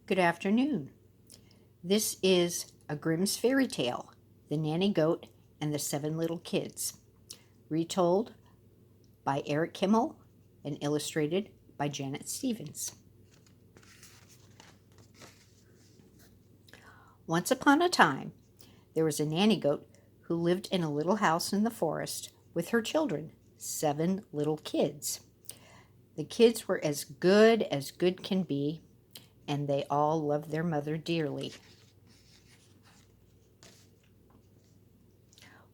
Good afternoon. This is a Grimm's fairy tale, The Nanny Goat and the Seven Little Kids, retold by Eric Kimmel and illustrated by Janet Stevens. Once upon a time, there was a nanny goat who lived in a little house in the forest with her children, 7 little kids. The kids were as good can be, and they all loved their mother dearly.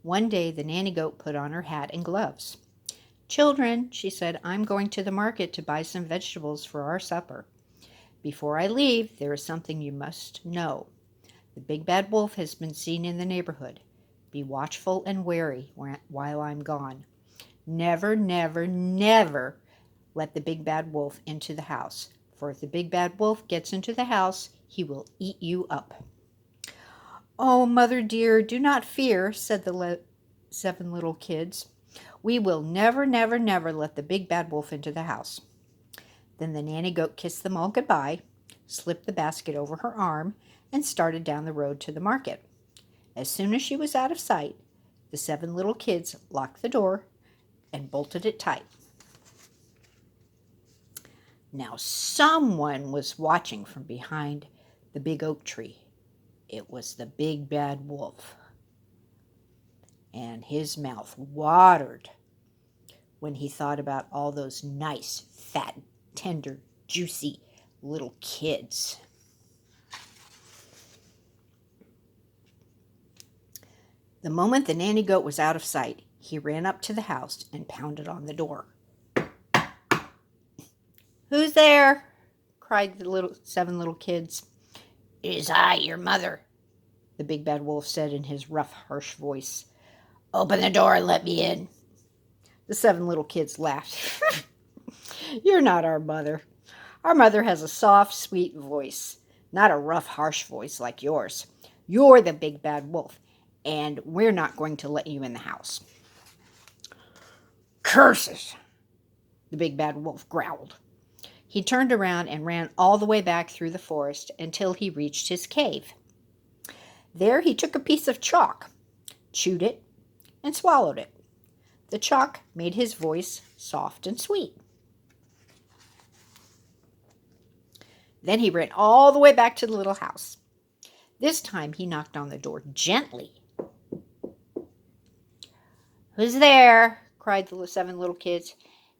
One day, the nanny goat put on her hat and gloves. "Children," she said, "I'm going to the market to buy some vegetables for our supper. Before I leave, there is something you must know. The big bad wolf has been seen in the neighborhood. Be watchful and wary while I'm gone. Never, never, never let the big bad wolf into the house, for if the big bad wolf gets into the house, he will eat you up." "Oh, mother dear, do not fear," said the 7 little kids. "We will never, never, never let the big bad wolf into the house." Then the nanny goat kissed them all goodbye, slipped the basket over her arm, and started down the road to the market. As soon as she was out of sight, the 7 little kids locked the door and bolted it tight. Now someone was watching from behind the big oak tree. It was the big bad wolf, and his mouth watered when he thought about all those nice, fat, tender, juicy little kids. The moment the nanny goat was out of sight, he ran up to the house and pounded on the door. "Who's there?" cried the 7 little kids. "It is I, your mother," the big bad wolf said in his rough, harsh voice. "Open the door and let me in." The 7 little kids laughed. "You're not our mother. Our mother has a soft, sweet voice, not a rough, harsh voice like yours. You're the big bad wolf, and we're not going to let you in the house." "Curses!" the big bad wolf growled. He turned around and ran all the way back through the forest until he reached his cave. There he took a piece of chalk, chewed it, and swallowed it. The chalk made his voice soft and sweet. Then he ran all the way back to the little house. This time he knocked on the door gently. "Who's there?" cried the 7 little kids.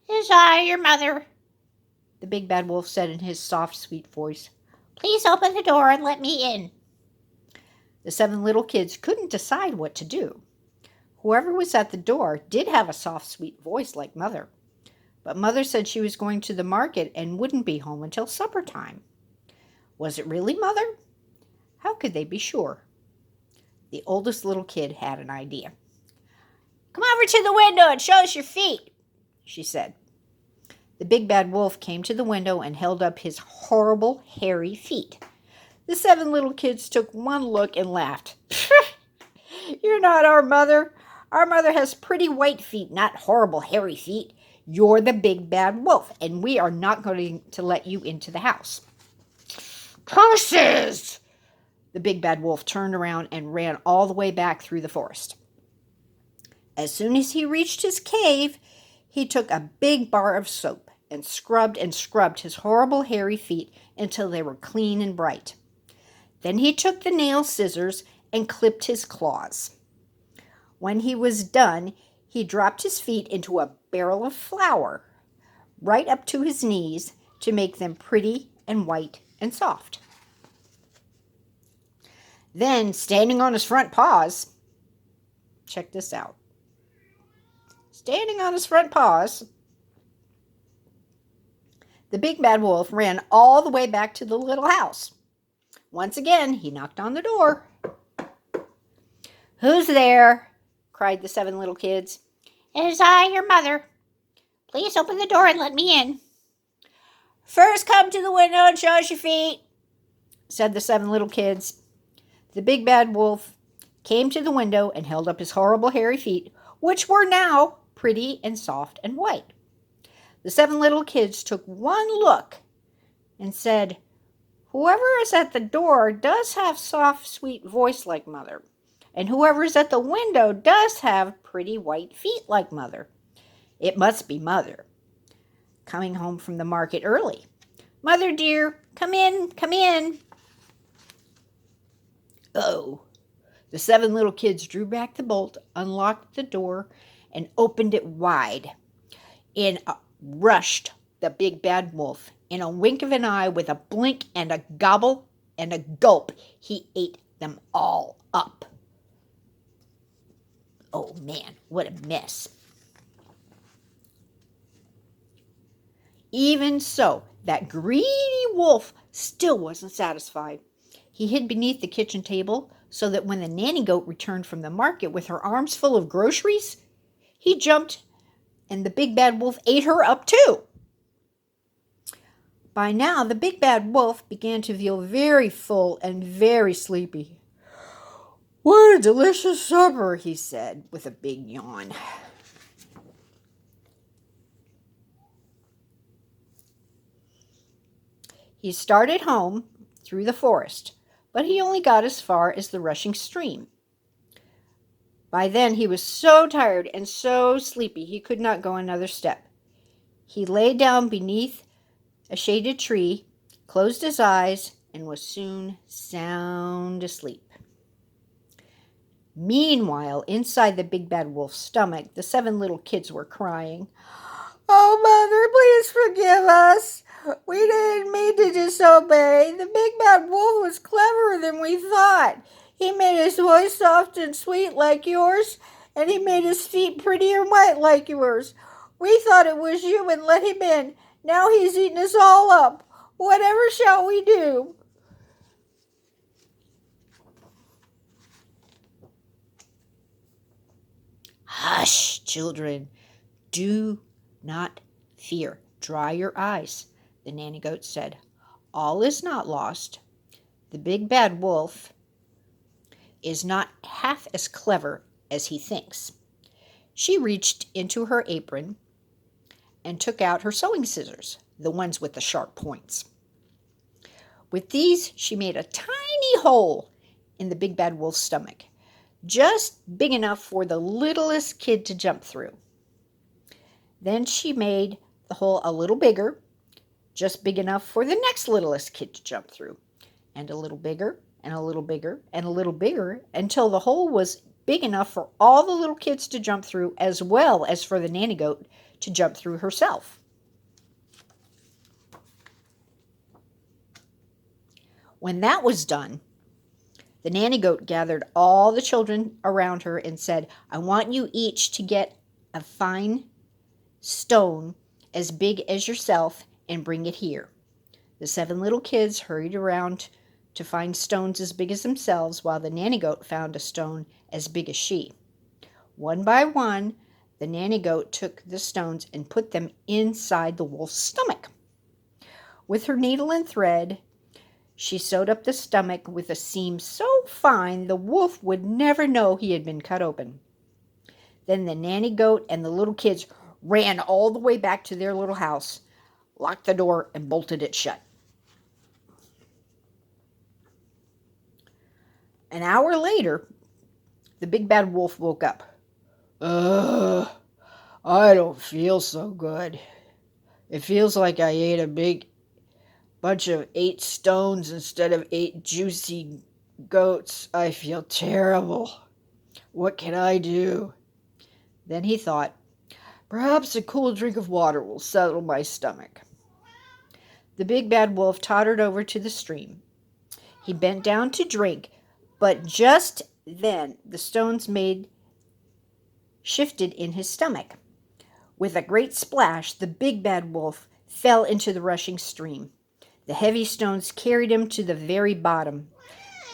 "It is I, your mother," the big bad wolf said in his soft, sweet voice. "Please open the door and let me in." The 7 little kids couldn't decide what to do. Whoever was at the door did have a soft, sweet voice like Mother, but Mother said she was going to the market and wouldn't be home until supper time. Was it really Mother? How could they be sure? The oldest little kid had an idea. "Come over to the window and show us your feet," she said. The big bad wolf came to the window and held up his horrible, hairy feet. The 7 little kids took one look and laughed. "You're not our mother. Our mother has pretty white feet, not horrible, hairy feet. You're the big bad wolf, and we are not going to let you into the house." "Curses!" The big bad wolf turned around and ran all the way back through the forest. As soon as he reached his cave, he took a big bar of soap and scrubbed his horrible hairy feet until they were clean and bright. Then he took the nail scissors and clipped his claws. When he was done, he dropped his feet into a barrel of flour, right up to his knees, to make them pretty and white and soft. Then, standing on his front paws, check this out. Standing on his front paws, the big bad wolf ran all the way back to the little house. Once again, he knocked on the door. "Who's there?" cried the 7 little kids. "It is I, your mother. Please open the door and let me in." "First come to the window and show us your feet," said the 7 little kids. The big bad wolf came to the window and held up his horrible hairy feet, which were now pretty and soft and white. The 7 little kids took one look and said, Whoever is at the door does have soft, sweet voice like Mother. And whoever is at the window does have pretty white feet like Mother. It must be Mother, coming home from the market early. Mother dear, come in, come in. Oh. The 7 little kids drew back the bolt, unlocked the door, and opened it wide. In rushed the big bad wolf. In a wink of an eye, with a blink and a gobble and a gulp, he ate them all up. Oh man, what a mess. Even so, that greedy wolf still wasn't satisfied. He hid beneath the kitchen table so that when the nanny goat returned from the market with her arms full of groceries, he jumped and the big bad wolf ate her up too. By now, the big bad wolf began to feel very full and very sleepy. What a delicious supper, he said with a big yawn. He started home through the forest, but he only got as far as the rushing stream. By then he was so tired and so sleepy he could not go another step. He lay down beneath a shaded tree, closed his eyes, and was soon sound asleep. Meanwhile, inside the big bad wolf's stomach, the 7 little kids were crying. Oh, Mother, please forgive us. We didn't mean to disobey. The big bad wolf was cleverer than we thought. He made his voice soft and sweet like yours, and he made his feet pretty and white like yours. We thought it was you and let him in. Now he's eaten us all up. Whatever shall we do? Hush, children. Do not fear. Dry your eyes, the nanny goat said. All is not lost. The big bad wolf is not half as clever as he thinks. She reached into her apron and took out her sewing scissors, the ones with the sharp points. With these, she made a tiny hole in the big bad wolf's stomach, just big enough for the littlest kid to jump through. Then she made the hole a little bigger, just big enough for the next littlest kid to jump through, and a little bigger, and a little bigger, and a little bigger, until the hole was big enough for all the little kids to jump through, as well as for the nanny goat to jump through herself. When that was done, the nanny goat gathered all the children around her and said, I want you each to get a fine stone as big as yourself and bring it here. The 7 little kids hurried around to find stones as big as themselves, while the nanny goat found a stone as big as she. One by one, the nanny goat took the stones and put them inside the wolf's stomach. With her needle and thread, she sewed up the stomach with a seam so fine the wolf would never know he had been cut open. Then the nanny goat and the little kids ran all the way back to their little house, locked the door, and bolted it shut. An hour later, the big bad wolf woke up. Ugh, I don't feel so good. It feels like I ate a big bunch of 8 stones instead of 8 juicy goats. I feel terrible. What can I do? Then he thought, perhaps a cool drink of water will settle my stomach. The big bad wolf tottered over to the stream. He bent down to drink, but just then the stones shifted in his stomach. With a great splash, the big bad wolf fell into the rushing stream. The heavy stones carried him to the very bottom.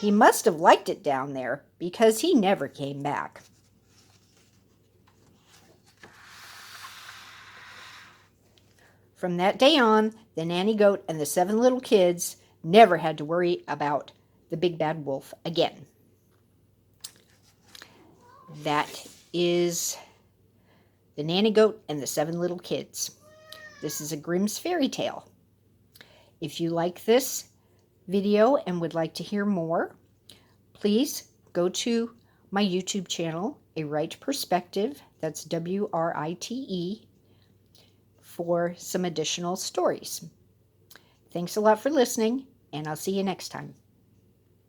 He must have liked it down there, because he never came back. From that day on, the nanny goat and the 7 little kids never had to worry about the big bad wolf again. That is the nanny goat and the 7 little kids. This is a Grimm's fairy tale. If you like this, video and would like to hear more, please go to my YouTube channel, A Right Perspective, that's WRITE, for some additional stories. Thanks a lot for listening, and I'll see you next time.